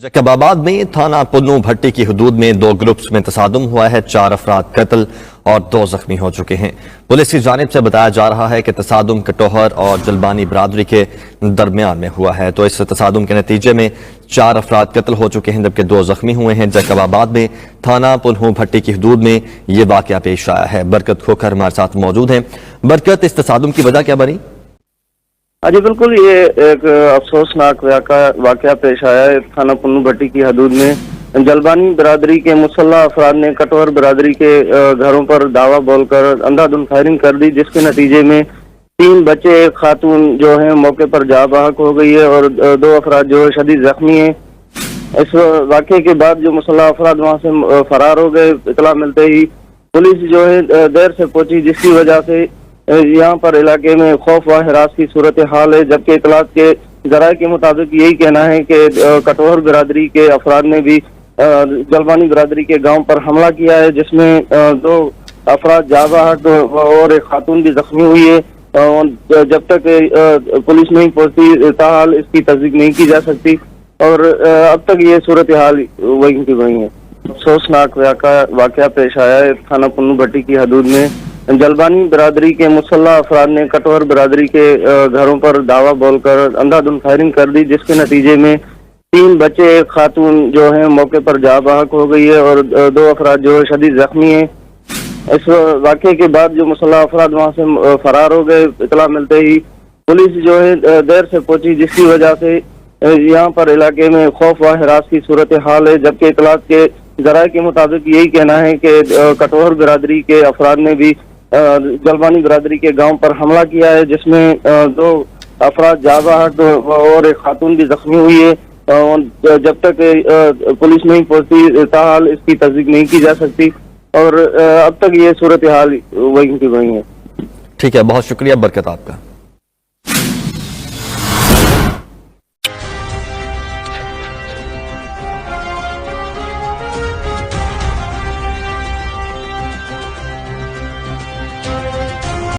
जैकबाबाद में थाना पुन्नू भट्टी की हदूद में 2 ग्रुप्स में तसादुम हुआ है। 4 अफराद कत्ल और 2 जख्मी हो चुके हैं। पुलिस की जानिब से बताया जा रहा है कि तसादुम कटोहर और जलबानी बरादरी के दरमियान में हुआ है। तो इस तसादुम के नतीजे में 4 अफराद कत्ल हो चुके हैं जबकि 2 जख्मी हुए हैं। जैकबाबाद में थाना पुन्नू भट्टी की हदूद में ये वाकया पेश आया है। बरकत खोखर हमारे साथ मौजूद हैं। बरकत, इस तसादुम की वजह क्या बनी? जी बिल्कुल, ये एक अफसोसनाक वाकया पेश आया है। थाना पुन्नू भट्टी की हदूद में जलबानी बरादरी के मुसल्लह अफराद ने कटोहर बरादरी के घरों पर दावा बोलकर अंधाधुंध फायरिंग कर दी, जिसके नतीजे में 3 बच्चे, एक खातून जो है मौके पर जा बहक हो गई है और 2 अफराद जो है शदीद जख्मी है। इस वाकये के बाद जो मुसल्लह अफराद वहां से फरार हो गए। इतला मिलते ही पुलिस जो है देर से पहुंची, जिसकी वजह से यहाँ पर इलाके में खौफ व हिरास की सूरत हाल है। जबकि इतलात के जराये के मुताबिक यही कहना है कि कटोहर बरादरी के अफराद ने भी जलबानी बरादरी के गांव पर हमला किया है, जिसमें 2 अफराद जा बहक और एक खातून भी जख्मी हुई है। जब तक पुलिस नहीं पहुंचती ताहाल इसकी तस्दीक नहीं की जा सकती और अब तक ये सूरत हाल वहीं की वहीं है। अफसोसनाक वाकया पेश आया है। थाना पुन्नू भट्टी की हदूद में जलबानी बरादरी के मुसल्लह अफराद ने कटोहर बरादरी के घरों पर दावा बोलकर अंधाधुंध फायरिंग कर दी, जिसके नतीजे में 3 बच्चे, एक खातून जो है मौके पर जा बहक हो गई है और 2 अफराद जो है शदीद जख्मी है। इस वाकये के बाद जो मुसल्लह अफराद वहां से फरार हो गए। इतला मिलते ही पुलिस जो है देर से पहुंची, जिसकी वजह से यहाँ पर इलाके में खौफ व हिरास की सूरत हाल है। जबकि इतलात के जराये के मुताबिक यही कहना है कि कटोहर बरादरी के अफराद ने भी जलबानी बरादरी के गांव पर हमला किया है, जिसमें 2 अफराद जा बहक और एक खातून भी जख्मी हुई है। जब तक पुलिस नहीं पहुंचती ताहाल इसकी तस्दीक नहीं की जा सकती और अब तक ये सूरत हाल वहीं की वहीं है। ठीक है, बहुत शुक्रिया बरकत आपका।